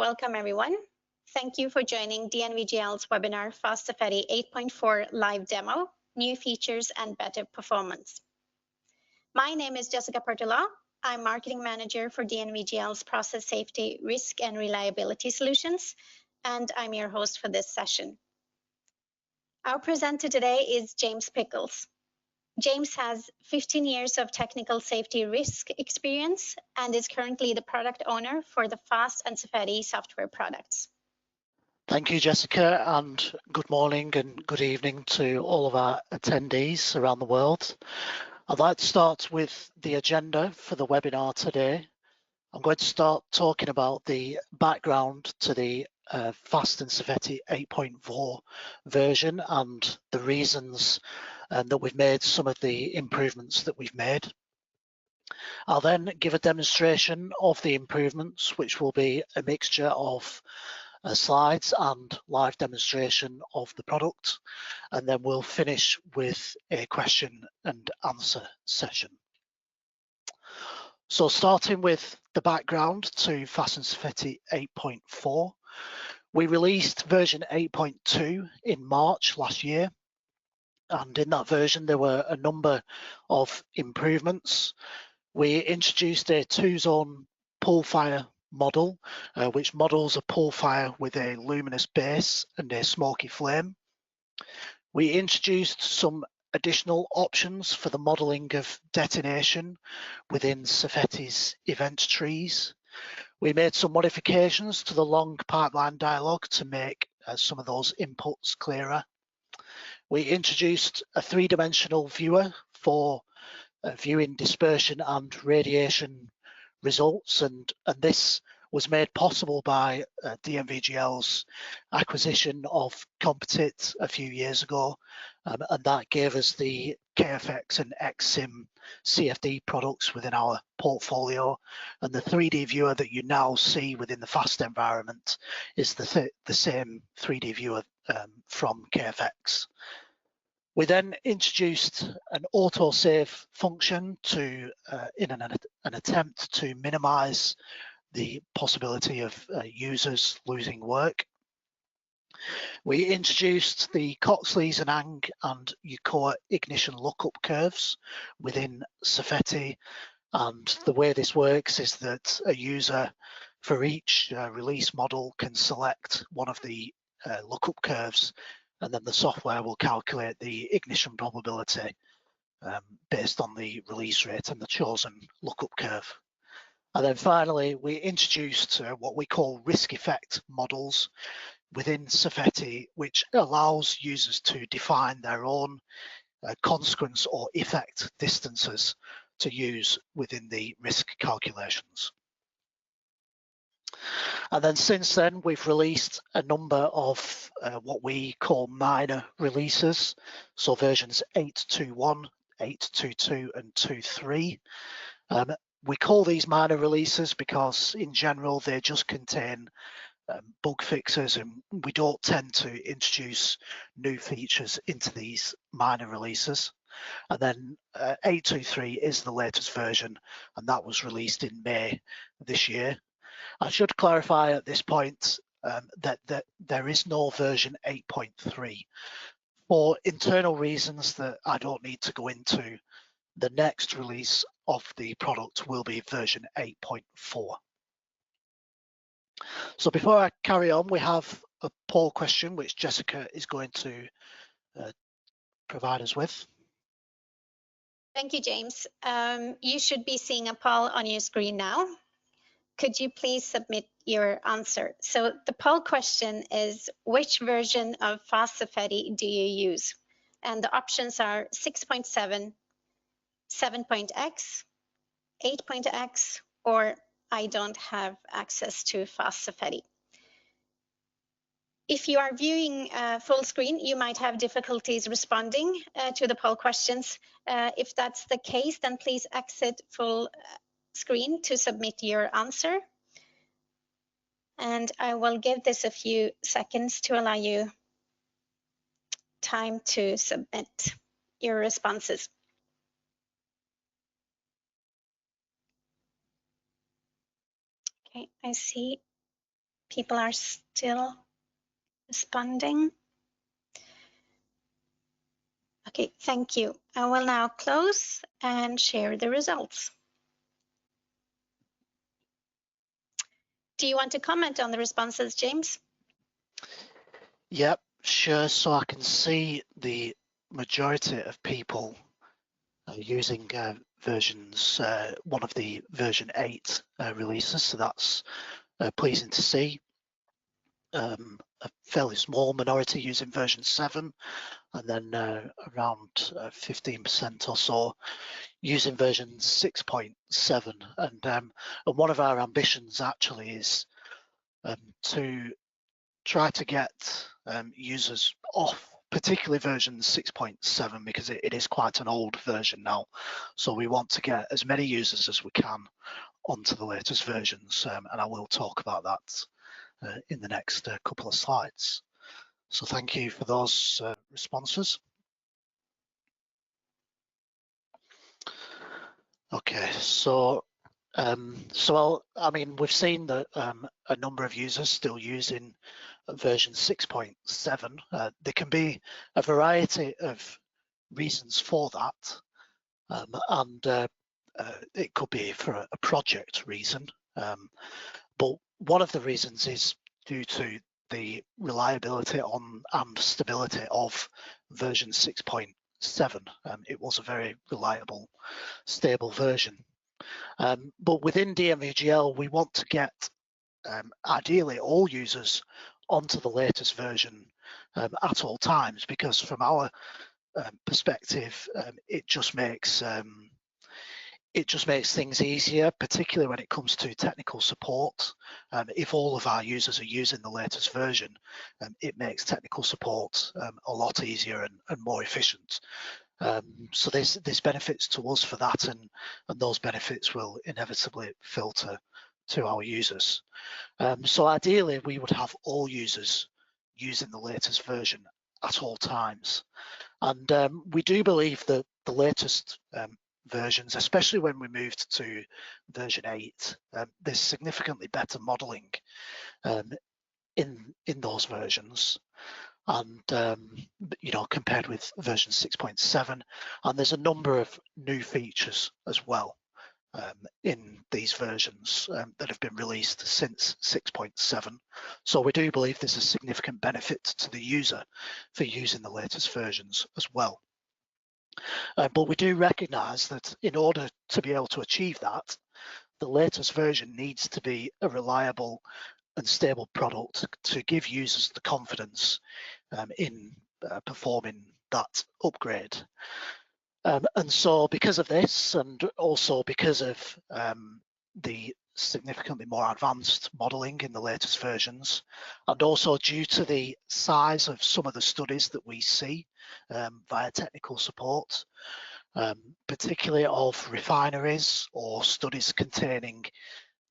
Welcome everyone. Thank you for joining DNV GL's webinar Phast Safeti 8.4 live demo, new features and better performance. My name is Jessica Pertola. I'm marketing manager for DNV GL's process safety, risk and reliability solutions, and I'm your host for this session. Our presenter today is James Pickles. James has 15 years of technical safety risk experience and is currently the product owner for the Phast and Safeti software products. Thank you, Jessica, and good morning and good evening to all of our attendees around the world. I'd like to start with the agenda for the webinar today. I'm going to start talking about the background to the Phast and Safeti 8.4 version and the reasons that we've made some of the improvements that we've made. I'll then give a demonstration of the improvements, which will be a mixture of slides and live demonstration of the product, and then we'll finish with a question and answer session. So starting with the background to Phast and Safeti 8.4, we released version 8.2 in March last year, and in that version there were a number of improvements. We introduced a two-zone pull fire model, which models a pull fire with a luminous base and a smoky flame. We introduced some additional options for the modeling of detonation within Safeti's event trees. We made some modifications to the long pipeline dialog to make some of those inputs clearer. We introduced a three-dimensional viewer for viewing dispersion and radiation results, and this was made possible by DNV GL's acquisition of Competit a few years ago, and that gave us the KFX and XSIM CFD products within our portfolio, and the 3D viewer that you now see within the Phast environment is the same 3D viewer from KFX. We then introduced an autosave function to in an attempt to minimize the possibility of users losing work. We introduced the Coxley's and Ang and Eucor ignition lookup curves within Safeti, and the way this works is that a user for each release model can select one of the lookup curves, and then the software will calculate the ignition probability based on the release rate and the chosen lookup curve. And then finally, we introduced what we call risk effect models within Safeti, which allows users to define their own consequence or effect distances to use within the risk calculations. And then since then, we've released a number of what we call minor releases. So versions 8.2.1, 8.2.2 and 2.3. We call these minor releases because in general, they just contain bug fixes, and we don't tend to introduce new features into these minor releases. And then 8.2.3 is the latest version, and that was released in May this year. I should clarify at this point that there is no version 8.3 for internal reasons that I don't need to go into. The next release of the product will be version 8.4. So before I carry on, we have a poll question which Jessica is going to provide us with. Thank you, James. You should be seeing a poll on your screen now. Could you please submit your answer? So the poll question is, which version of Phast Safeti do you use? And the options are 6.7, 7.x, 8.x, or I don't have access to Phast Safeti. If you are viewing full screen, you might have difficulties responding to the poll questions. If that's the case, then please exit full screen to submit your answer. And I will give this a few seconds to allow you time to submit your responses. Okay, I see People are still responding. Okay, thank you. I will now close and share the results. Do you want to comment on the responses, James? Yep, sure. So I can see the majority of people using versions, one of the version 8 releases. So that's pleasing to see. A fairly small minority using version 7, and then around 15% or so using version 6.7. And one of our ambitions actually is to try to get users off particularly version 6.7 because it is quite an old version now. So we want to get as many users as we can onto the latest versions, and I will talk about that in the next couple of slides. So thank you for those responses. Okay, so I mean, we've seen that a number of users still using version 6.7. There can be a variety of reasons for that, and it could be for a project reason. But one of the reasons is due to the reliability on and stability of version 6.7. It was a very reliable, stable version. But within DNV GL, we want to get ideally all users onto the latest version at all times, because from our perspective, it just makes things easier, particularly when it comes to technical support. If all of our users are using the latest version, it makes technical support a lot easier and more efficient. So there's benefits to us for that, and those benefits will inevitably filter to our users. So ideally, we would have all users using the latest version at all times. And we do believe that the latest versions, especially when we moved to version 8, there's significantly better modeling in those versions, and compared with version 6.7, and there's a number of new features as well in these versions that have been released since 6.7. So we do believe there's a significant benefit to the user for using the latest versions as well. But we do recognise that in order to be able to achieve that, the latest version needs to be a reliable and stable product to give users the confidence in performing that upgrade. And so because of this, and also because of the significantly more advanced modelling in the latest versions, and also due to the size of some of the studies that we see via technical support, particularly of refineries or studies containing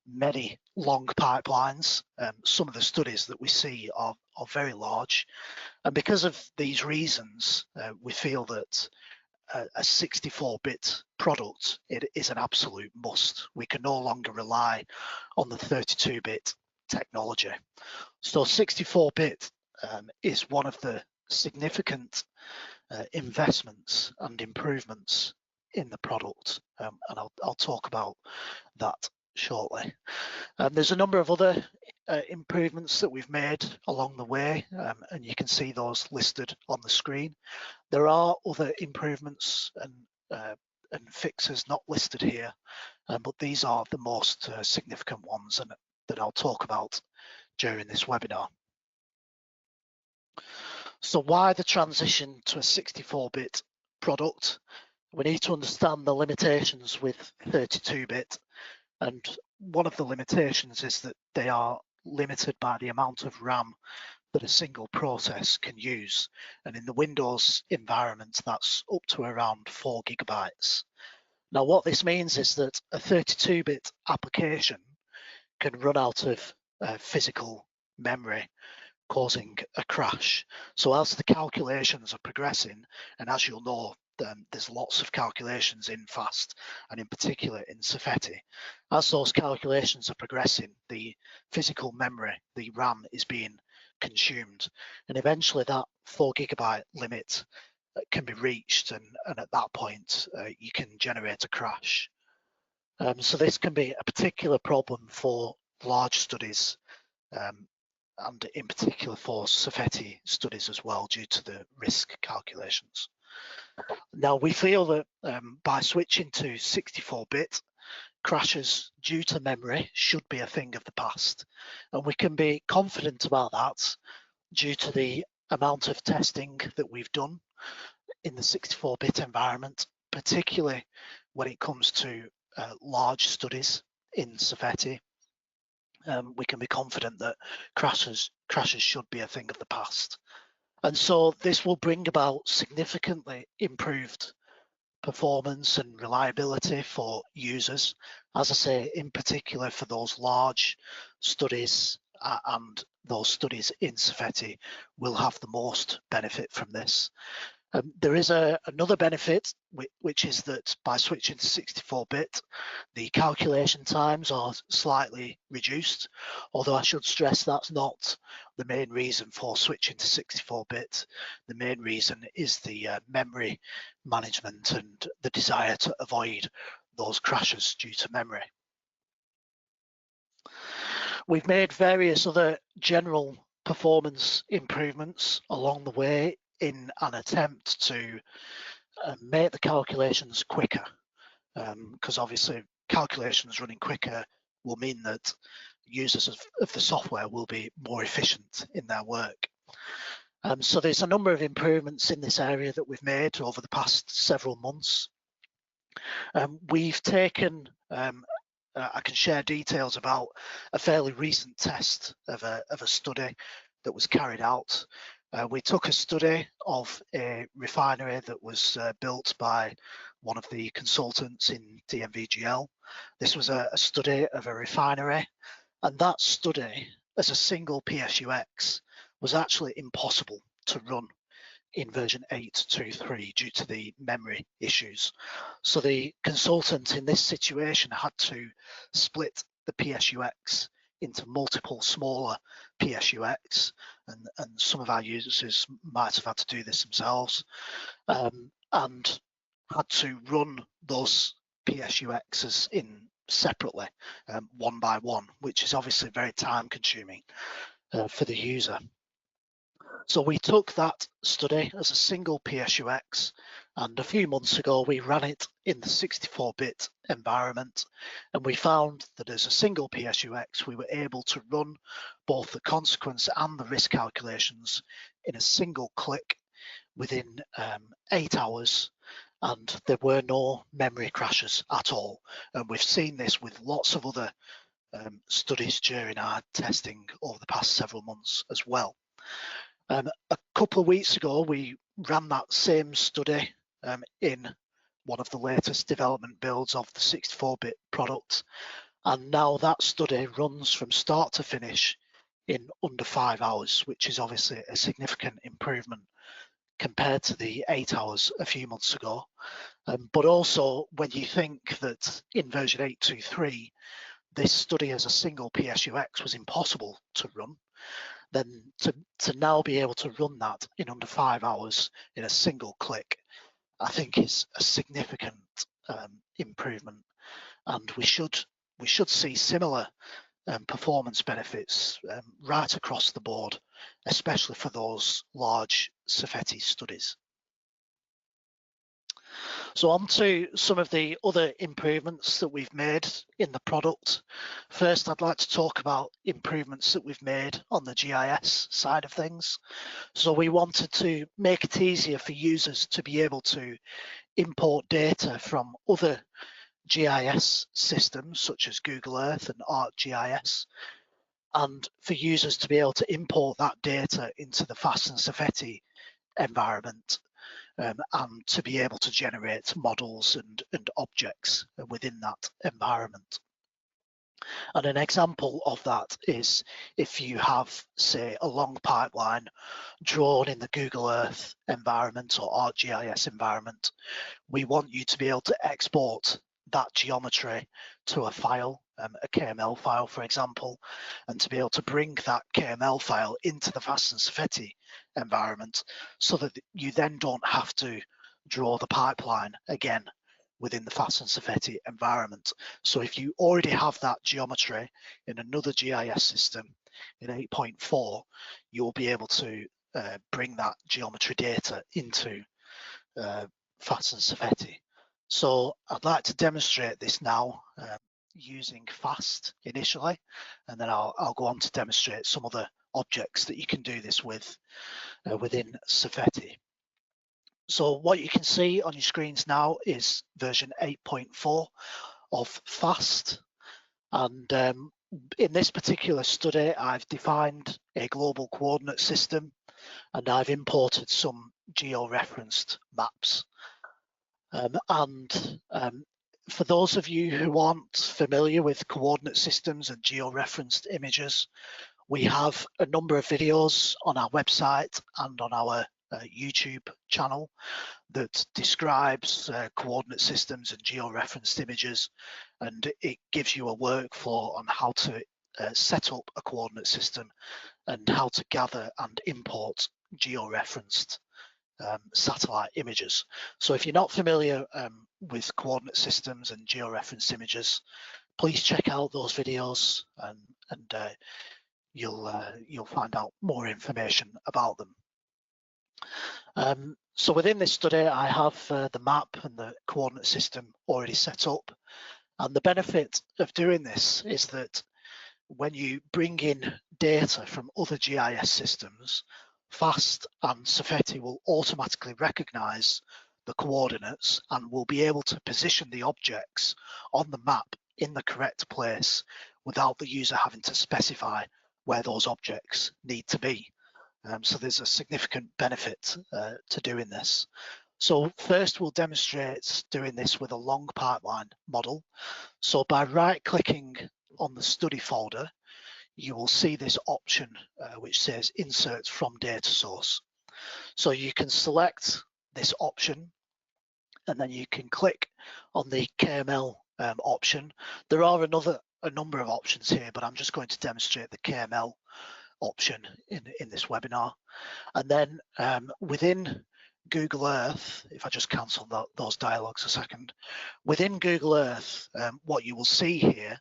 many long pipelines. Some of the studies that we see are very large, and because of these reasons, we feel that a 64-bit product, it is an absolute must. We can no longer rely on the 32-bit technology. So 64-bit is one of the significant investments and improvements in the product, and I'll talk about that shortly. There's a number of other improvements that we've made along the way, and you can see those listed on the screen. There are other improvements and fixes not listed here, but these are the most significant ones and that I'll talk about during this webinar. So why the transition to a 64-bit product? We need to understand the limitations with 32-bit, and one of the limitations is that they are limited by the amount of RAM that a single process can use. And in the Windows environment, that's up to around 4 gigabytes. Now, what this means is that a 32-bit application can run out of physical memory, causing a crash. So as the calculations are progressing, and as you'll know, there's lots of calculations in Phast, and in particular in Safeti. As those calculations are progressing, the physical memory, the RAM, is being consumed, and eventually that 4 GB limit can be reached, and at that point you can generate a crash. So this can be a particular problem for large studies, and in particular for Safeti studies as well, due to the risk calculations. Now, we feel that by switching to 64-bit, crashes due to memory should be a thing of the past, and we can be confident about that due to the amount of testing that we've done in the 64-bit environment, particularly when it comes to large studies in Safeti. We can be confident that crashes should be a thing of the past. And so this will bring about significantly improved performance and reliability for users, as I say, in particular for those large studies, and those studies in Safeti will have the most benefit from this. There is another benefit, which is that by switching to 64-bit, the calculation times are slightly reduced, although I should stress that's not the main reason for switching to 64-bit. The main reason is the memory management and the desire to avoid those crashes due to memory. We've made various other general performance improvements along the way in an attempt to make the calculations quicker, because obviously calculations running quicker will mean that users of the software will be more efficient in their work. So there's a number of improvements in this area that we've made over the past several months. We've taken, I can share details about a fairly recent test of a study that was carried out. We took a study of a refinery that was built by one of the consultants in DNV GL. This was a study of a refinery, and that study as a single PSUX was actually impossible to run in version 8.2.3 due to the memory issues. So the consultant in this situation had to split the PSUX into multiple smaller PSUX, and some of our users might have had to do this themselves, and had to run those PSUXs in separately, one by one, which is obviously very time consuming for the user. So we took that study as a single PSUX, and a few months ago we ran it in the 64-bit environment, and we found that as a single PSUX we were able to run both the consequence and the risk calculations in a single click within 8 hours, and there were no memory crashes at all. And we've seen this with lots of other studies during our testing over the past several months as well. A couple of weeks ago, we ran that same study in one of the latest development builds of the 64-bit product, and now that study runs from start to finish in under 5 hours, which is obviously a significant improvement compared to the 8 hours a few months ago. But also, when you think that in version 8.2.3, this study as a single PSUX was impossible to run, then to now be able to run that in under 5 hours in a single click, I think is a significant improvement, and we should see similar performance benefits right across the board, especially for those large Safeti studies. So on to some of the other improvements that we've made in the product. First, I'd like to talk about improvements that we've made on the GIS side of things. So we wanted to make it easier for users to be able to import data from other GIS systems such as Google Earth and ArcGIS, and for users to be able to import that data into the Phast and Safeti environment, and to be able to generate models and objects within that environment. And an example of that is if you have, say, a long pipeline drawn in the Google Earth environment or ArcGIS environment, we want you to be able to export that geometry to a file, a KML file, for example, and to be able to bring that KML file into the Phast and Safeti environment so that you then don't have to draw the pipeline again within the Phast and Safeti environment. So if you already have that geometry in another GIS system in 8.4, you'll be able to bring that geometry data into Phast and Safeti. So I'd like to demonstrate this now using Phast initially, and then I'll go on to demonstrate some other objects that you can do this with within Safeti. So what you can see on your screens now is version 8.4 of Phast. And in this particular study, I've defined a global coordinate system and I've imported some geo-referenced maps. For those of you who aren't familiar with coordinate systems and geo-referenced images, we have a number of videos on our website and on our YouTube channel that describes coordinate systems and geo-referenced images, and it gives you a workflow on how to set up a coordinate system and how to gather and import geo-referenced satellite images. So if you're not familiar with coordinate systems and geo-referenced images, please check out those videos and you'll find out more information about them. So within this study, I have the map and the coordinate system already set up. And the benefit of doing this is that when you bring in data from other GIS systems, Phast and Safeti will automatically recognize the coordinates and will be able to position the objects on the map in the correct place without the user having to specify where those objects need to be. So there's a significant benefit to doing this. So first we'll demonstrate doing this with a long pipeline model. So by right-clicking on the study folder, you will see this option which says Insert from Data Source. So you can select this option and then you can click on the KML option. There are a number of options here, but I'm just going to demonstrate the KML option in this webinar. And then within Google Earth, if I just cancel those dialogues a second, within Google Earth, what you will see here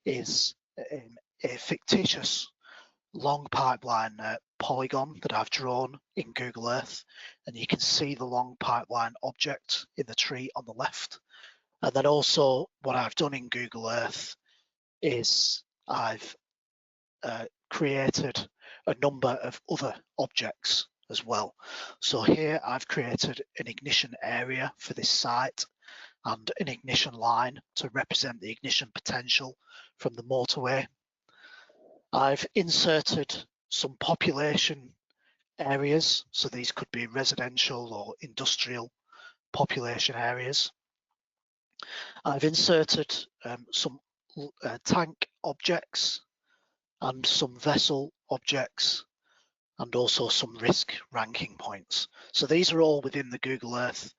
is a fictitious long pipeline polygon that I've drawn in Google Earth, and you can see the long pipeline object in the tree on the left. And then also what I've done in Google Earth is I've created a number of other objects as well. So here I've created an ignition area for this site and an ignition line to represent the ignition potential from the motorway. I've inserted some population areas, so these could be residential or industrial population areas. I've inserted some tank objects and some vessel objects and also some risk ranking points. So these are all within the Google Earth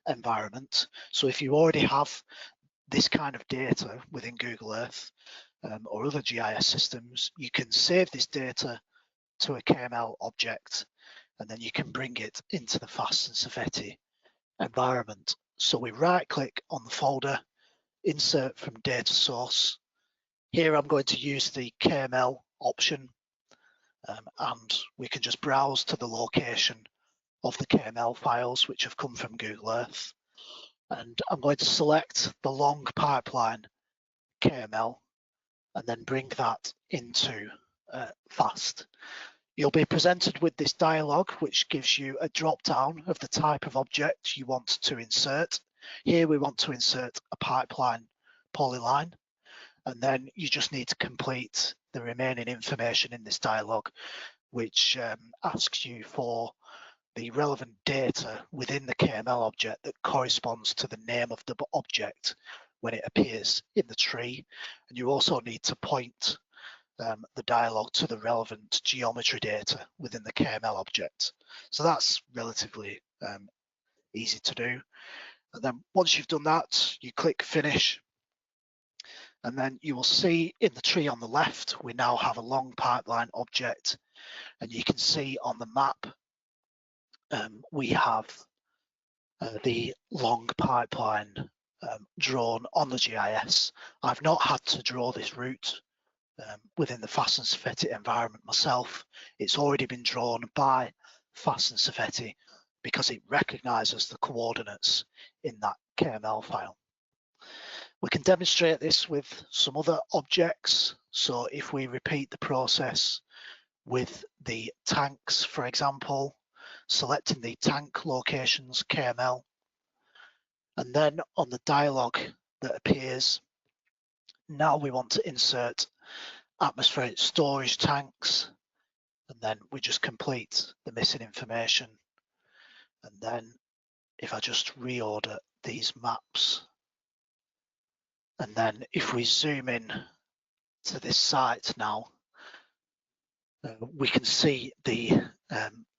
environment. So if you already have this kind of data within Google Earth or other GIS systems, you can save this data to a KML object and then you can bring it into the Phast and Safeti environment. So we right click on the folder, insert from data source. Here I'm going to use the KML option and we can just browse to the location of the KML files which have come from Google Earth. And I'm going to select the long pipeline KML and then bring that into Phast. You'll be presented with this dialog which gives you a drop down of the type of object you want to insert. Here we want to insert a pipeline polyline, and then you just need to complete the remaining information in this dialog, which asks you for the relevant data within the KML object that corresponds to the name of the object when it appears in the tree. And you also need to point the dialog to the relevant geometry data within the KML object. So that's relatively easy to do. And then once you've done that, you click finish. And then you will see in the tree on the left, we now have a long pipeline object. And you can see on the map, we have the long pipeline drawn on the GIS. I've not had to draw this route within the Phast and Safeti environment myself. It's already been drawn by Phast and Safeti because it recognises the coordinates in that KML file. We can demonstrate this with some other objects. So if we repeat the process with the tanks, for example, selecting the tank locations KML, and then on the dialog that appears, now we want to insert atmospheric storage tanks, and then we just complete the missing information. And then if I just reorder these maps, and then if we zoom in to this site now, we can see the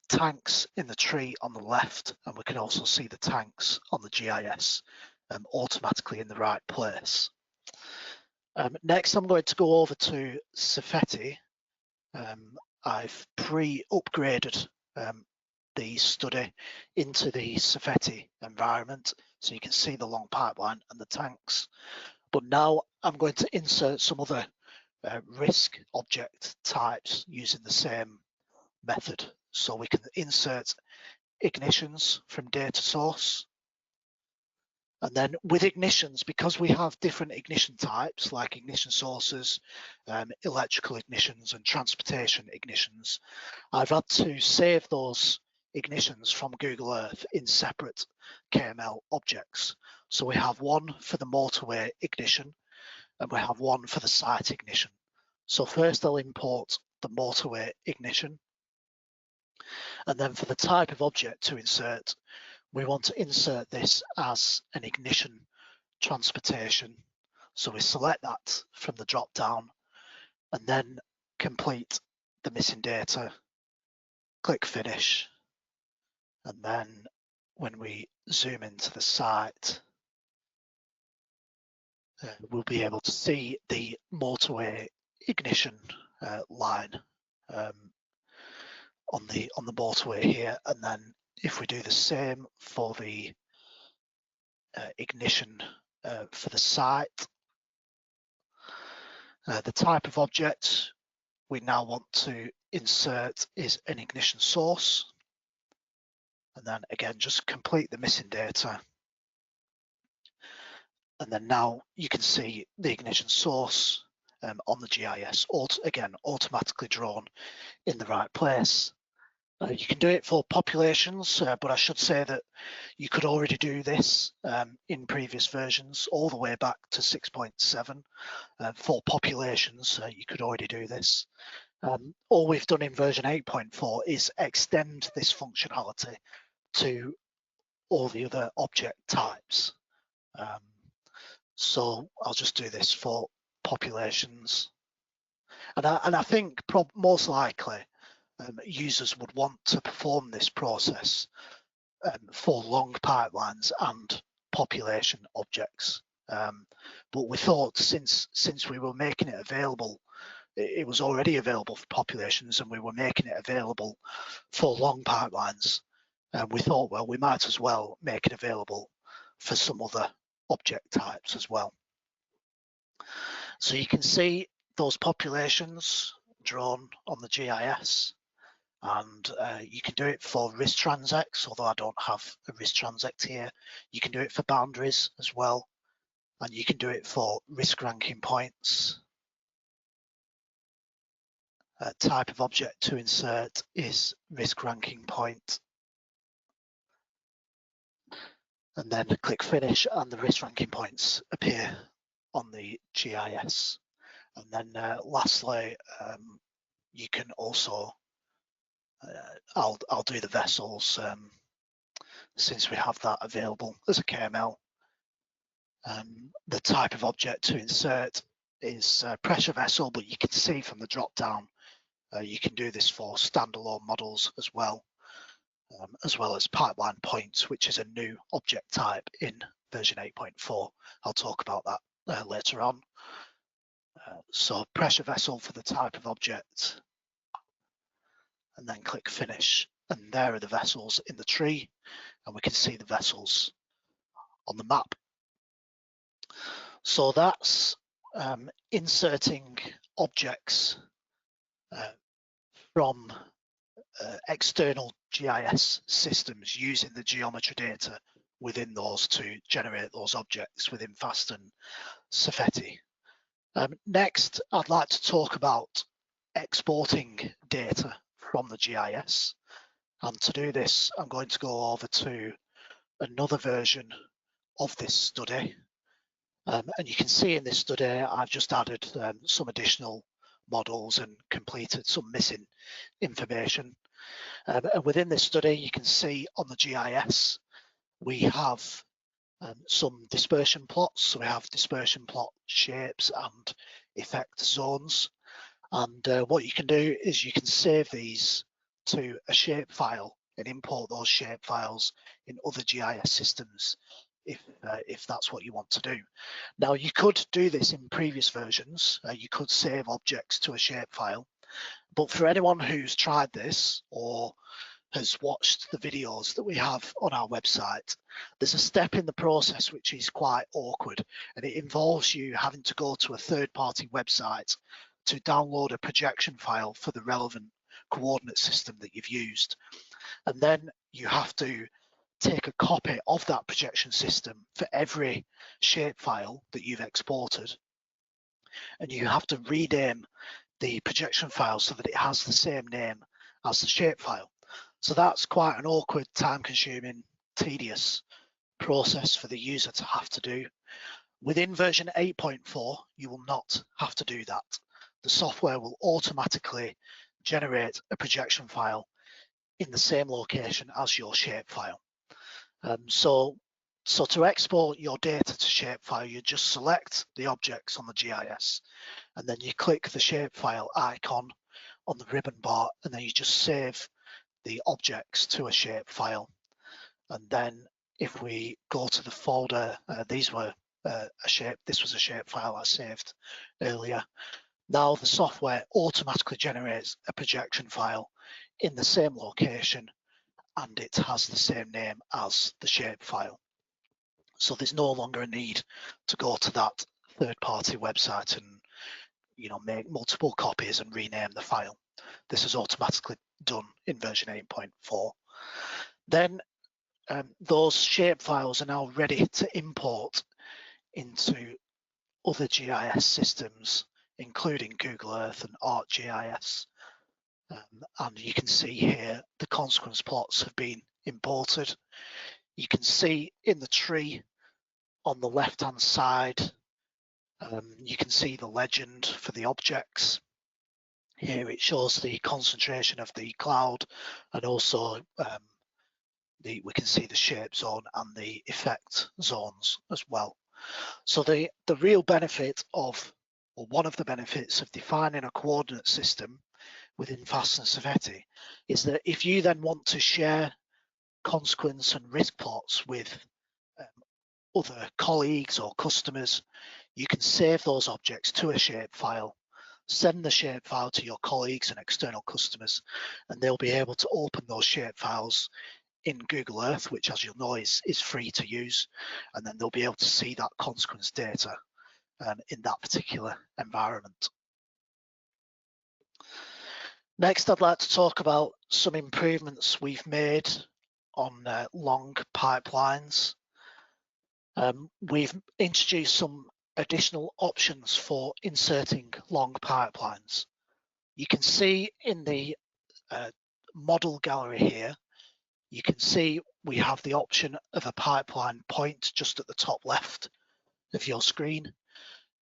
tanks in the tree on the left, and we can also see the tanks on the GIS automatically in the right place. Next, I'm going to go over to Safeti. I've pre-upgraded the study into the Safeti environment, so you can see the long pipeline and the tanks. But now I'm going to insert some other risk object types using the same method. So we can insert ignitions from data source. And then with ignitions, because we have different ignition types like ignition sources, electrical ignitions and transportation ignitions, I've had to save those ignitions from Google Earth in separate KML objects. So we have one for the motorway ignition and we have one for the site ignition. So first I'll import the motorway ignition. And then for the type of object to insert, we want to insert this as an ignition transportation. So we select that from the drop down and then complete the missing data, click finish. And then when we zoom into the site, we'll be able to see the motorway ignition line on the motorway here. And then if we do the same for the ignition for the site, the type of object we now want to insert is an ignition source. And then again, just complete the missing data. And then now you can see the ignition source on the GIS, again, automatically drawn in the right place. You can do it for populations, but I should say that you could already do this in previous versions, all the way back to 6.7. For populations, you could already do this. All we've done in version 8.4 is extend this functionality to all the other object types. So I'll just do this for populations. And I think most likely users would want to perform this process for long pipelines and population objects. But we thought since we were making it available, it was already available for populations and we were making it available for long pipelines. And we thought, well, we might as well make it available for some other object types as well. So you can see those populations drawn on the GIS, and you can do it for risk transects, although I don't have a risk transect here. You can do it for boundaries as well, and you can do it for risk ranking points. Type of object to insert is risk ranking point. And then click finish and the risk ranking points appear on the GIS. And then lastly, you can also, I'll do the vessels since we have that available as a KML. The type of object to insert is pressure vessel, but you can see from the drop down, you can do this for standalone models as well as pipeline points, which is a new object type in version 8.4. I'll talk about that later on. So pressure vessel for the type of object, and then click finish. And there are the vessels in the tree, and we can see the vessels on the map. So that's inserting objects from external GIS systems using the geometry data within those to generate those objects within Phast and Safeti. Next, I'd like to talk about exporting data from the GIS. And to do this, I'm going to go over to another version of this study. And you can see in this study, I've just added some additional models and completed some missing information. And within this study, you can see on the GIS, we have some dispersion plots. So we have dispersion plot shapes and effect zones. And what you can do is you can save these to a shape file and import those shape files in other GIS systems if that's what you want to do. Now, you could do this in previous versions. You could save objects to a shape file. But for anyone who's tried this or has watched the videos that we have on our website, there's a step in the process which is quite awkward, and it involves you having to go to a third-party website to download a projection file for the relevant coordinate system that you've used. And then you have to take a copy of that projection system for every shapefile that you've exported. And you have to rename the projection file so that it has the same name as the shapefile. So that's quite an awkward, time-consuming, tedious process for the user to have to do. Within version 8.4, you will not have to do that. The software will automatically generate a projection file in the same location as your shapefile. So to export your data to shapefile, you just select the objects on the GIS, and then you click the shapefile icon on the ribbon bar, and then you just save the objects to a shapefile. And then if we go to the folder, this was a shapefile I saved earlier. Now the software automatically generates a projection file in the same location, and it has the same name as the shapefile. So there's no longer a need to go to that third-party website and make multiple copies and rename the file. This is automatically done in version 8.4. Then those shapefiles are now ready to import into other GIS systems, including Google Earth and ArcGIS. And you can see here the consequence plots have been imported. You can see in the tree on the left-hand side, you can see the legend for the objects. Here it shows the concentration of the cloud, and also we can see the shape zone and the effect zones as well. So the real benefit of, or one of the benefits of defining a coordinate system within Phast and Safeti is that if you then want to share consequence and risk plots with other colleagues or customers, you can save those objects to a shapefile, send the shapefile to your colleagues and external customers, and they'll be able to open those shapefiles in Google Earth, which, as you'll know, is free to use, and then they'll be able to see that consequence data in that particular environment. Next, I'd like to talk about some improvements we've made on long pipelines. We've introduced some additional options for inserting long pipelines. You can see in the model gallery here, you can see we have the option of a pipeline point just at the top left of your screen.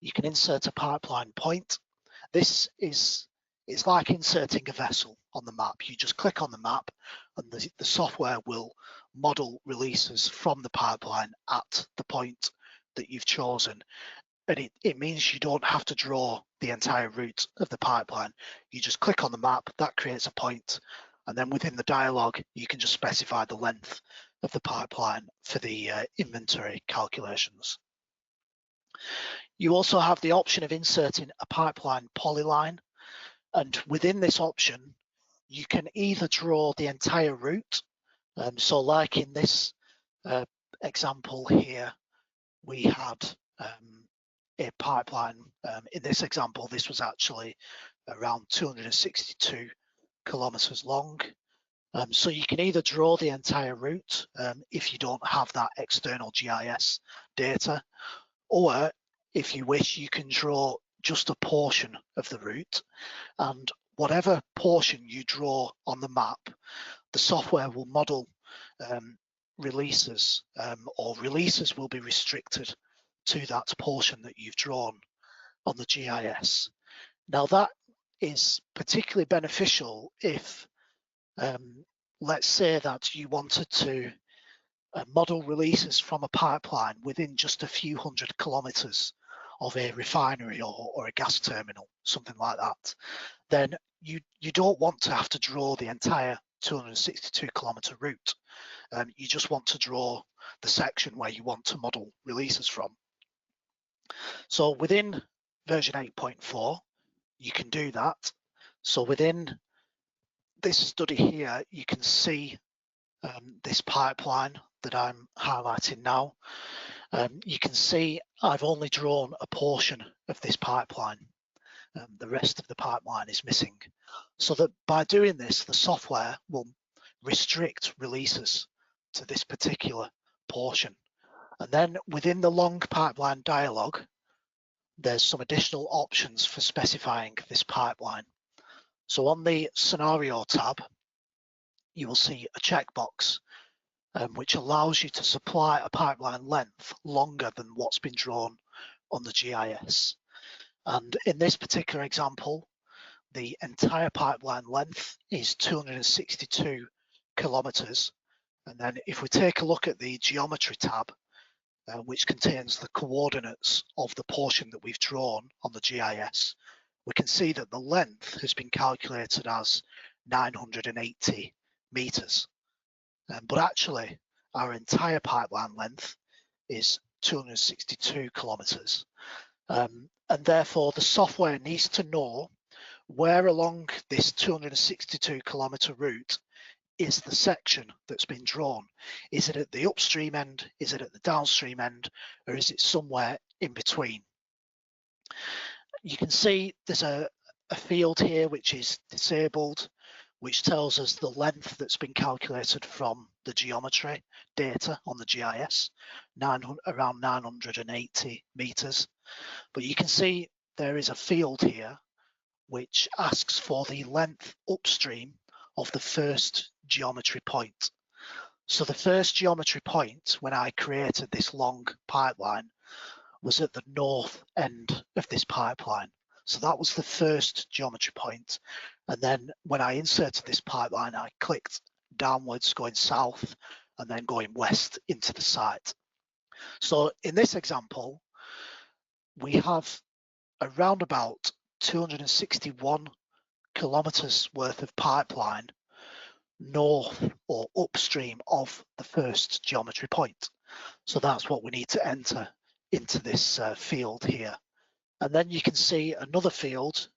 You can insert a pipeline point. It's like inserting a vessel on the map. You just click on the map and the software will model releases from the pipeline at the point that you've chosen. And it means you don't have to draw the entire route of the pipeline. You just click on the map, that creates a point, and then within the dialog, you can just specify the length of the pipeline for the inventory calculations. You also have the option of inserting a pipeline polyline, and within this option, you can either draw the entire route. So like in this example here, we had a pipeline. In this example, this was actually around 262 kilometers long. So you can either draw the entire route if you don't have that external GIS data, or if you wish, you can draw just a portion of the route, and whatever portion you draw on the map, the software will model releases, or releases will be restricted to that portion that you've drawn on the GIS. Now that is particularly beneficial if, let's say that you wanted to model releases from a pipeline within just a few hundred kilometers of a refinery or a gas terminal, something like that, then you don't want to have to draw the entire 262 kilometer route. You just want to draw the section where you want to model releases from. So within version 8.4, you can do that. So within this study here, you can see this pipeline that I'm highlighting now. You can see I've only drawn a portion of this pipeline. The rest of the pipeline is missing. So that by doing this, the software will restrict releases to this particular portion. And then within the long pipeline dialog, there's some additional options for specifying this pipeline. So on the scenario tab, you will see a checkbox which allows you to supply a pipeline length longer than what's been drawn on the GIS. And in this particular example, the entire pipeline length is 262 kilometers. And then if we take a look at the geometry tab, which contains the coordinates of the portion that we've drawn on the GIS, we can see that the length has been calculated as 980 meters. But actually, our entire pipeline length is 262 kilometers. And therefore, the software needs to know where along this 262 kilometer route is the section that's been drawn. Is it at the upstream end? Is it at the downstream end? Or is it somewhere in between? You can see there's a field here which is disabled, which tells us the length that's been calculated from the geometry data on the GIS, around 980 meters. But you can see there is a field here which asks for the length upstream of the first geometry point. So the first geometry point when I created this long pipeline was at the north end of this pipeline. So that was the first geometry point. And then when I inserted this pipeline, I clicked downwards going south and then going west into the site. So in this example, we have around about 261 kilometers worth of pipeline north or upstream of the first geometry point. So that's what we need to enter into this field here. And then you can see another field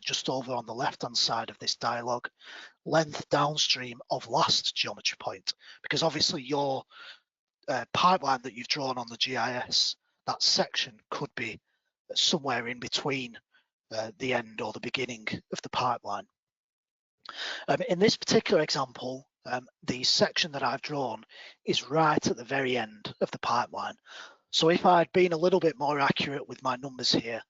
just over on the left-hand side of this dialog, length downstream of last geometry point, because obviously your pipeline that you've drawn on the GIS, that section could be somewhere in between the end or the beginning of the pipeline. In this particular example, the section that I've drawn is right at the very end of the pipeline. So if I'd been a little bit more accurate with my numbers here,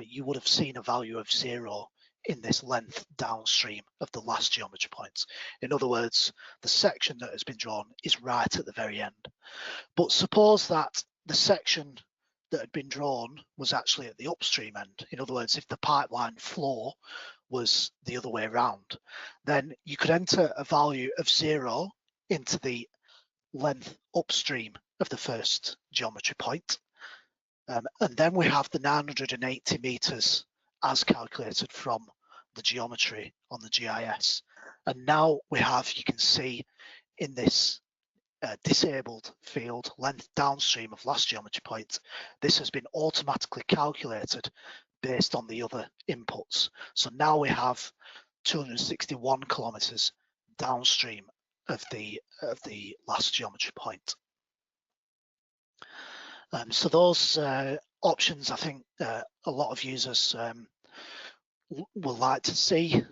you would have seen a value of 0 in this length downstream of the last geometry points. In other words, the section that has been drawn is right at the very end. But suppose that the section that had been drawn was actually at the upstream end. In other words, if the pipeline flow was the other way around, then you could enter a value of 0 into the length upstream of the first geometry point. And then we have the 980 meters as calculated from the geometry on the GIS. And now we have, you can see in this disabled field, length downstream of last geometry point, this has been automatically calculated based on the other inputs. So now we have 261 kilometers downstream of the last geometry point. So those options, I think a lot of users will like to see.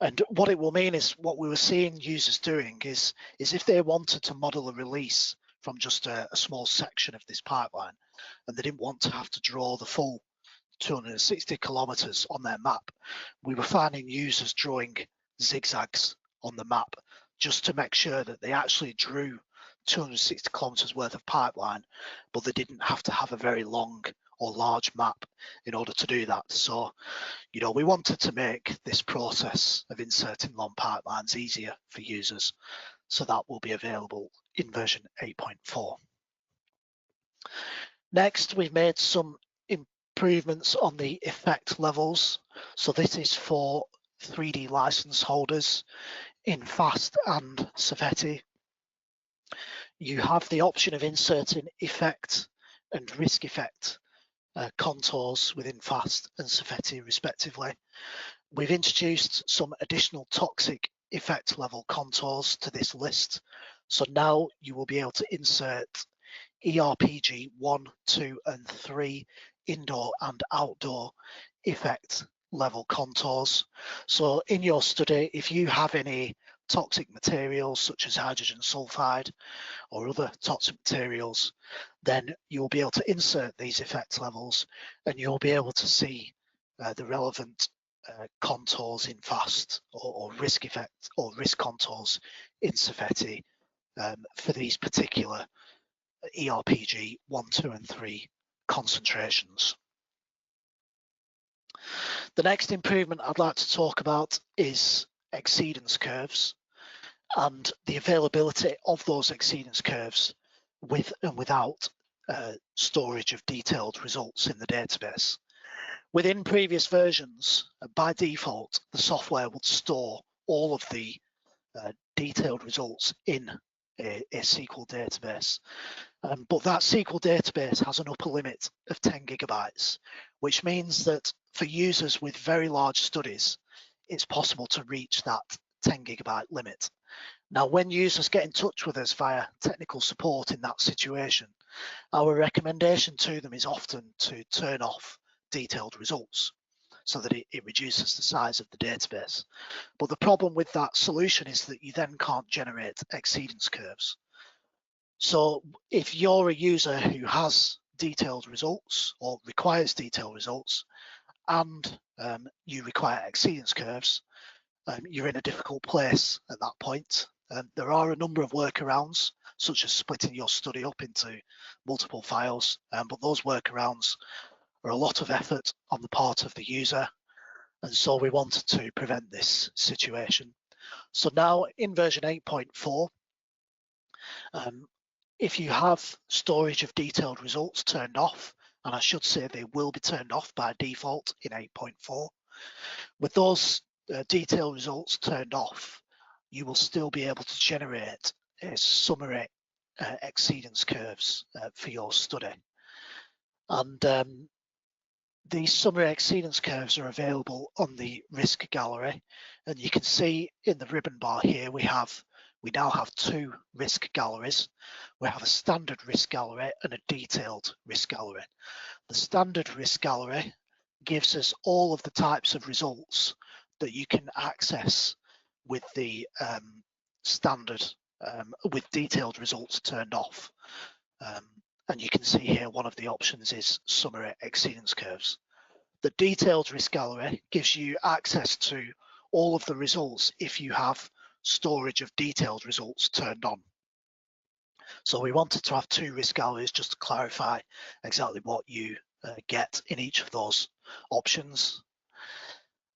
And what it will mean is what we were seeing users doing is if they wanted to model a release from just a small section of this pipeline, and they didn't want to have to draw the full 260 kilometers on their map, we were finding users drawing zigzags on the map just to make sure that they actually drew 260 kilometers worth of pipeline, but they didn't have to have a very long or large map in order to do that. So, you know, we wanted to make this process of inserting long pipelines easier for users. So that will be available in version 8.4. Next, we've made some improvements on the effect levels. So this is for 3D license holders in Phast and Safeti. You have the option of inserting effect and risk effect contours within Phast and Safeti respectively. We've introduced some additional toxic effect level contours to this list. So now you will be able to insert ERPG 1, 2 and 3 indoor and outdoor effect level contours. So in your study, if you have any toxic materials such as hydrogen sulfide or other toxic materials, then you'll be able to insert these effect levels and you'll be able to see the relevant contours in Phast or risk effect or risk contours in Safeti for these particular ERPG 1, 2 and 3 concentrations. The next improvement I'd like to talk about is exceedance curves and the availability of those exceedance curves with and without storage of detailed results in the database. Within previous versions, by default, the software would store all of the detailed results in a SQL database. But that SQL database has an upper limit of 10 gigabytes, which means that for users with very large studies, it's possible to reach that 10 gigabyte limit. Now, when users get in touch with us via technical support in that situation, our recommendation to them is often to turn off detailed results so that it reduces the size of the database. But the problem with that solution is that you then can't generate exceedance curves. So if you're a user who has detailed results or requires detailed results and you require exceedance curves, you're in a difficult place at that point. There are a number of workarounds, such as splitting your study up into multiple files, but those workarounds are a lot of effort on the part of the user. And so we wanted to prevent this situation. So now in version 8.4, if you have storage of detailed results turned off, and I should say they will be turned off by default in 8.4, with those detailed results turned off, you will still be able to generate a summary exceedance curves for your study. And these summary exceedance curves are available on the risk gallery, and you can see in the ribbon bar here we now have two risk galleries. We have a standard risk gallery and a detailed risk gallery. The standard risk gallery gives us all of the types of results that you can access with the standard, with detailed results turned off. And you can see here one of the options is summary exceedance curves. The detailed risk gallery gives you access to all of the results if you have storage of detailed results turned on. So we wanted to have two risk galleries just to clarify exactly what you get in each of those options.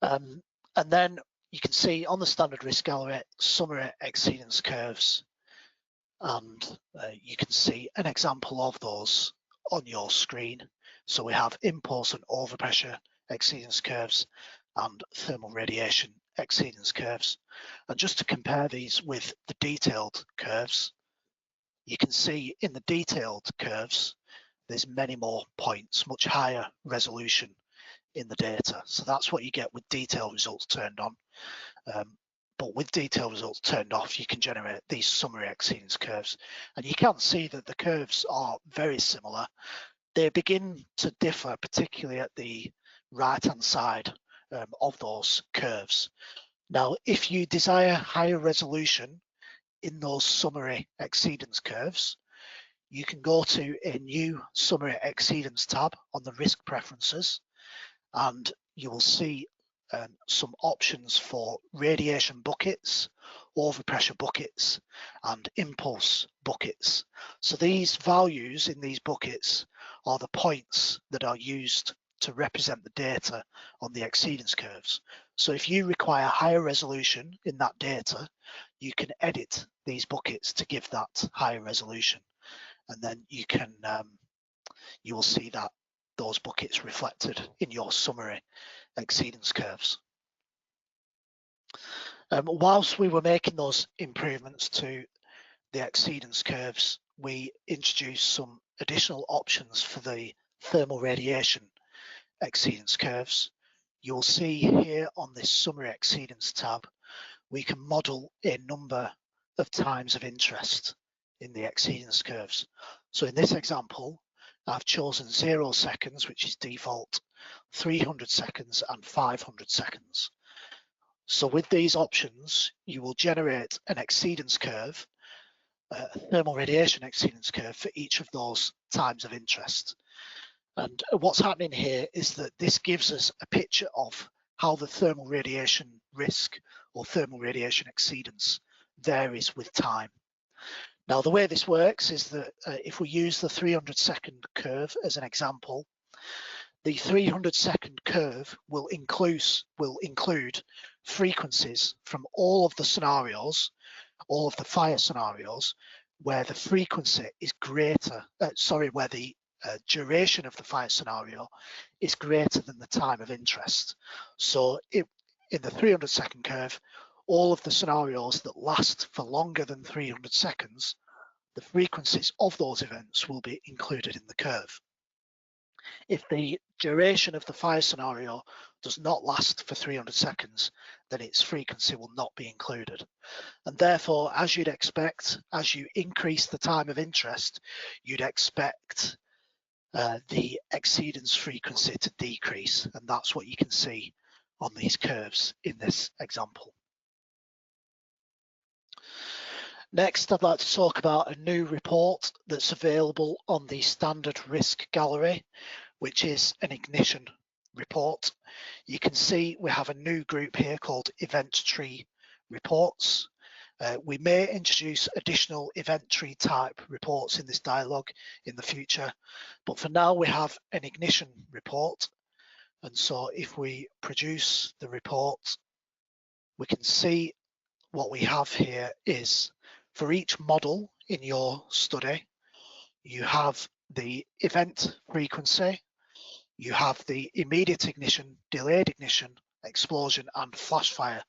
And then you can see on the standard risk gallery summary exceedance curves, and you can see an example of those on your screen. So we have impulse and overpressure exceedance curves and thermal radiation exceedance curves. And just to compare these with the detailed curves, you can see in the detailed curves, there's many more points, much higher resolution in the data. So that's what you get with detailed results turned on. But with detailed results turned off, you can generate these summary exceedance curves. And you can see that the curves are very similar. They begin to differ, particularly at the right-hand side of those curves. Now, if you desire higher resolution in those summary exceedance curves, you can go to a new summary exceedance tab on the risk preferences, and you will see some options for radiation buckets, overpressure buckets, and impulse buckets. So these values in these buckets are the points that are used to represent the data on the exceedance curves. So if you require higher resolution in that data, you can edit these buckets to give that higher resolution, and then you will see that those buckets reflected in your summary exceedance curves. Whilst we were making those improvements to the exceedance curves, we introduced some additional options for the thermal radiation exceedance curves. You'll see here on this summary exceedance tab, we can model a number of times of interest in the exceedance curves. So in this example, I've chosen 0 seconds, which is default, 300 seconds and 500 seconds. So with these options, you will generate an exceedance curve, a thermal radiation exceedance curve for each of those times of interest. And what's happening here is that this gives us a picture of how the thermal radiation risk or thermal radiation exceedance varies with time. Now, the way this works is that if we use the 300-second curve as an example, the 300-second curve will include frequencies from all of the scenarios, all of the fire scenarios, where the frequency is greater, where the duration of the fire scenario is greater than the time of interest. So in the 300-second curve, all of the scenarios that last for longer than 300 seconds, the frequencies of those events will be included in the curve. If the duration of the fire scenario does not last for 300 seconds, then its frequency will not be included. And therefore, as you'd expect, as you increase the time of interest, you'd expect the exceedance frequency to decrease. And that's what you can see on these curves in this example. Next, I'd like to talk about a new report that's available on the standard risk gallery, which is an ignition report. You can see we have a new group here called event tree reports. We may introduce additional event tree type reports in this dialogue in the future, but for now we have an ignition report. And so if we produce the report, we can see what we have here is for each model in your study, you have the event frequency, you have the immediate ignition, delayed ignition, explosion and flash fire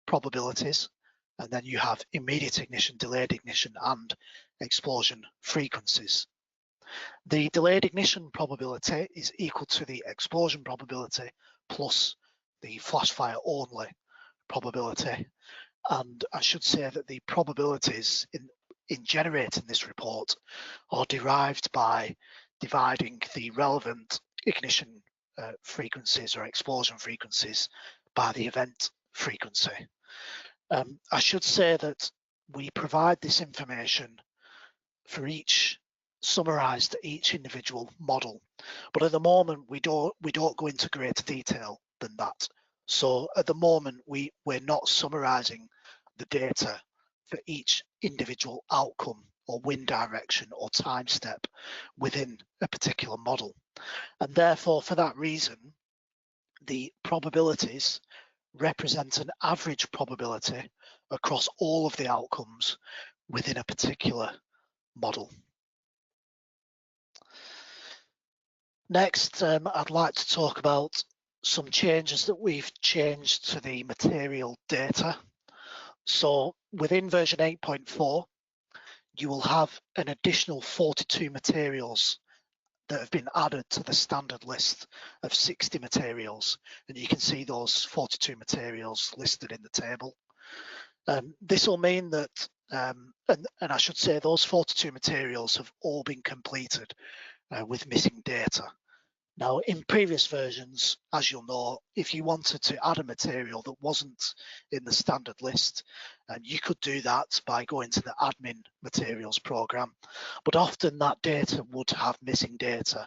probabilities, and then you have immediate ignition, delayed ignition and explosion frequencies. The delayed ignition probability is equal to the explosion probability plus the flash fire only probability. And I should say that the probabilities in generating this report are derived by dividing the relevant ignition frequencies or explosion frequencies by the event frequency. I should say that we provide this information for each, summarized each individual model, but at the moment we don't go into greater detail than that. So at the moment we're not summarizing the data for each individual outcome or wind direction or time step within a particular model. And therefore, for that reason, the probabilities represent an average probability across all of the outcomes within a particular model. Next, I'd like to talk about some changes that we've changed to the material data. So within version 8.4, you will have an additional 42 materials that have been added to the standard list of 60 materials. And you can see those 42 materials listed in the table. This will mean that, and I should say those 42 materials have all been completed with missing data. Now, in previous versions, as you'll know, if you wanted to add a material that wasn't in the standard list, you could do that by going to the admin materials program, but often that data would have missing data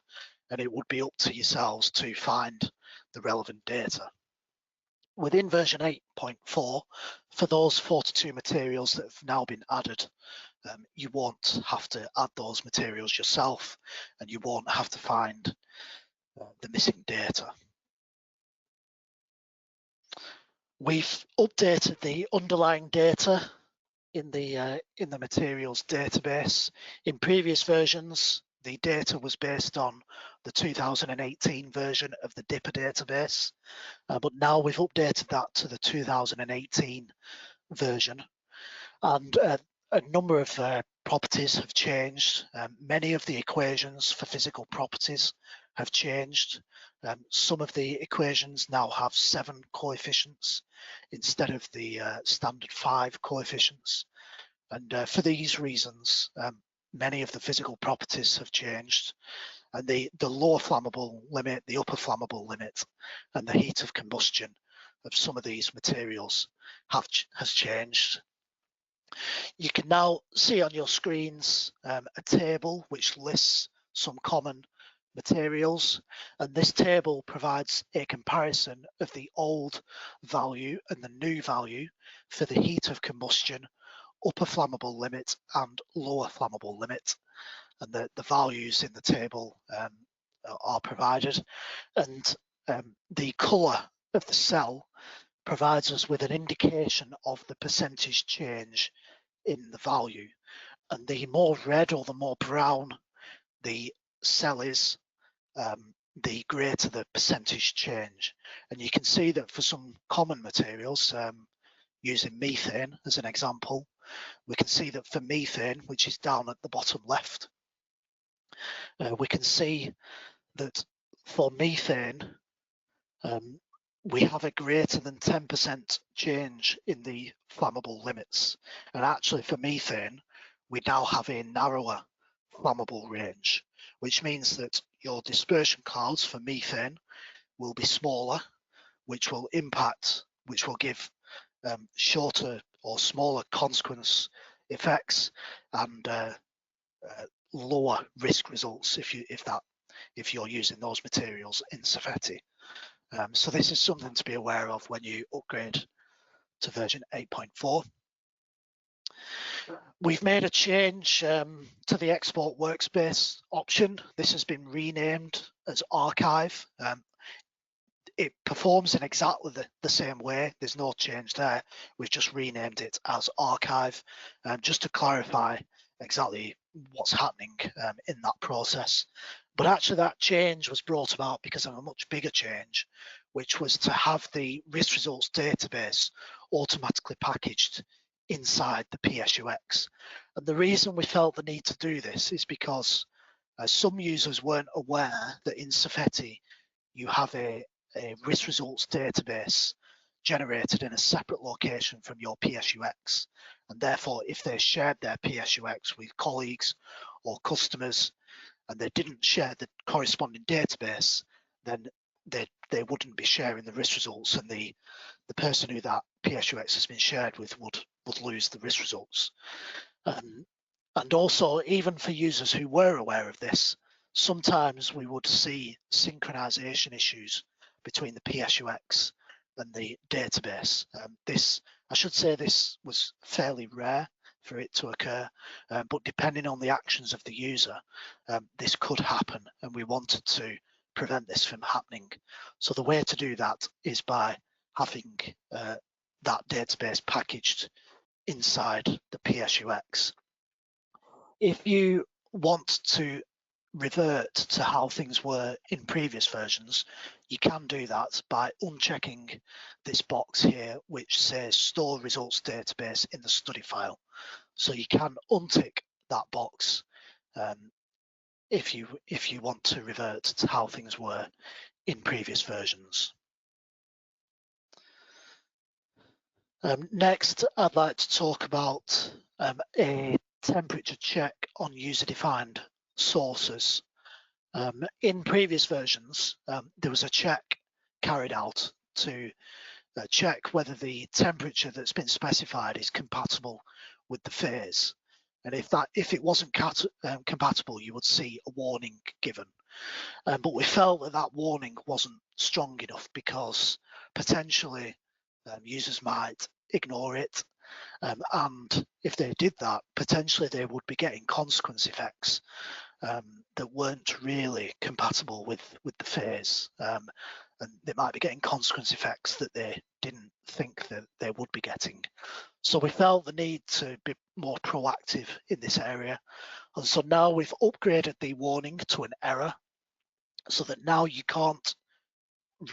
and it would be up to yourselves to find the relevant data. Within version 8.4, for those 42 materials that have now been added, you won't have to add those materials yourself and you won't have to find the missing data. We've updated the underlying data in the materials database. In previous versions, the data was based on the 2018 version of the DIPA database, but now we've updated that to the 2018 version. And a number of properties have changed. Many of the equations for physical properties have changed. Some of the equations now have 7 coefficients instead of the standard 5 coefficients. And for these reasons, many of the physical properties have changed. And the lower flammable limit, the upper flammable limit, and the heat of combustion of some of these materials has changed. You can now see on your screens a table which lists some common materials, and this table provides a comparison of the old value and the new value for the heat of combustion, upper flammable limit and lower flammable limit, and the values in the table are provided, and the colour of the cell provides us with an indication of the percentage change in the value, and the more red or the more brown the cell is, the greater the percentage change. And you can see that for some common materials, using methane as an example, we can see that for methane, which is down at the bottom left, we can see that for methane, we have a greater than 10% change in the flammable limits. And actually for methane, we now have a narrower flammable range, which means that your dispersion clouds for methane will be smaller, which will give shorter or smaller consequence effects and lower risk results if you're using those materials in Safeti. So this is something to be aware of when you upgrade to version 8.4. We've made a change to the export workspace option. This has been renamed as archive. It performs in exactly the same way. There's no change there. We've just renamed it as archive, just to clarify exactly what's happening in that process. But actually that change was brought about because of a much bigger change, which was to have the risk results database automatically packaged inside the PSUX. And the reason we felt the need to do this is because some users weren't aware that in Safeti you have a risk results database generated in a separate location from your PSUX. And therefore, if they shared their PSUX with colleagues or customers and they didn't share the corresponding database, then they wouldn't be sharing the risk results, and the person who that PSUX has been shared with would lose the risk results. And also, even for users who were aware of this, sometimes we would see synchronization issues between the PSUX and the database. I should say this was fairly rare for it to occur, but depending on the actions of the user, this could happen, and we wanted to prevent this from happening. So the way to do that is by having that database packaged inside the PSUX. If you want to revert to how things were in previous versions, you can do that by unchecking this box here, which says store results database in the study file. So you can untick that box if you want to revert to how things were in previous versions. Next, I'd like to talk about a temperature check on user-defined sources. In previous versions, there was a check carried out to check whether the temperature that's been specified is compatible with the phase. And if it wasn't compatible, you would see a warning given. But we felt that that warning wasn't strong enough because potentially users might ignore it. And if they did that, potentially they would be getting consequence effects that weren't really compatible with the phase. And they might be getting consequence effects that they didn't think that they would be getting. So we felt the need to be more proactive in this area. And so now we've upgraded the warning to an error so that now you can't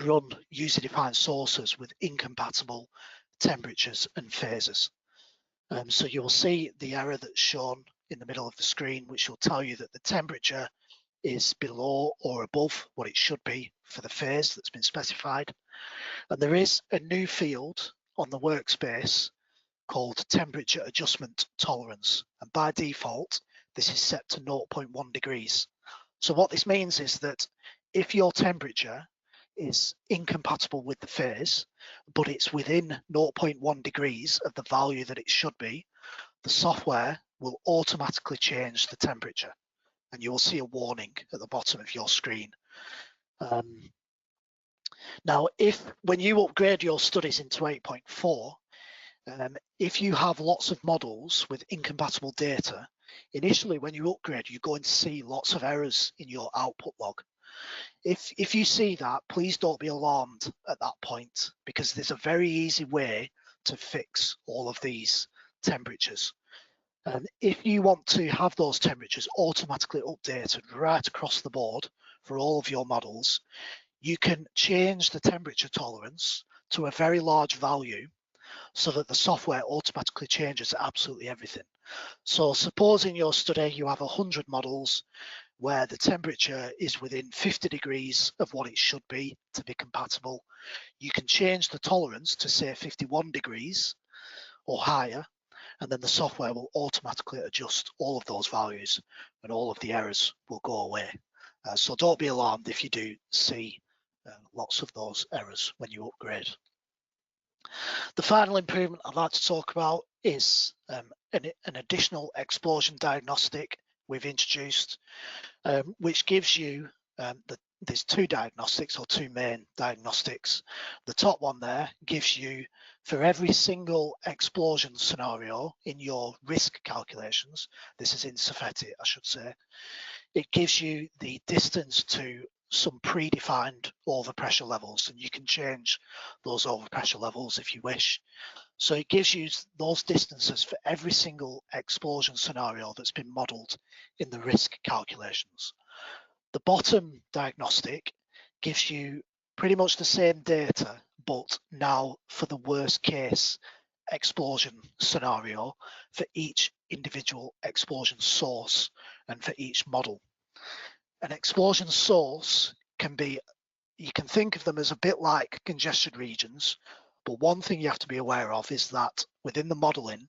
run user-defined sources with incompatible temperatures and phases. So you'll see the error that's shown in the middle of the screen, which will tell you that the temperature is below or above what it should be for the phase that's been specified. And there is a new field on the workspace called temperature adjustment tolerance. And by default, this is set to 0.1 degrees. So what this means is that if your temperature is incompatible with the phase, but it's within 0.1 degrees of the value that it should be, the software will automatically change the temperature. And you will see a warning at the bottom of your screen. Now, when you upgrade your studies into 8.4, if you have lots of models with incompatible data, initially when you upgrade, you're going to see lots of errors in your output log. If you see that, please don't be alarmed at that point, because there's a very easy way to fix all of these temperatures. And if you want to have those temperatures automatically updated right across the board for all of your models, you can change the temperature tolerance to a very large value so that the software automatically changes absolutely everything. So suppose in your study you have 100 models where the temperature is within 50 degrees of what it should be to be compatible. You can change the tolerance to say 51 degrees or higher, and then the software will automatically adjust all of those values and all of the errors will go away. So don't be alarmed if you do see lots of those errors when you upgrade. The final improvement I'd like to talk about is an additional explosion diagnostic we've introduced, which gives you, there's two diagnostics or two main diagnostics. The top one there gives you, for every single explosion scenario in your risk calculations, this is in Safeti, I should say, it gives you the distance to some predefined overpressure levels, and you can change those overpressure levels if you wish. So it gives you those distances for every single explosion scenario that's been modeled in the risk calculations. The bottom diagnostic gives you pretty much the same data, but now for the worst case explosion scenario for each individual explosion source and for each model. An explosion source can be, you can think of them as a bit like congested regions, but one thing you have to be aware of is that within the modeling,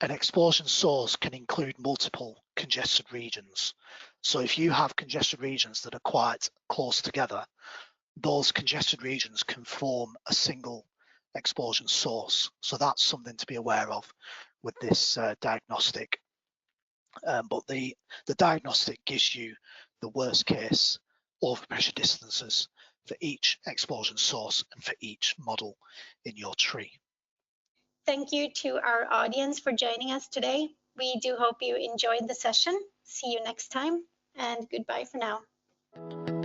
an explosion source can include multiple congested regions. So if you have congested regions that are quite close together, those congested regions can form a single explosion source. So that's something to be aware of with this diagnostic. But the diagnostic gives you the worst case overpressure distances for each explosion source and for each model in your tree. Thank you to our audience for joining us today. We do hope you enjoyed the session. See you next time, and goodbye for now.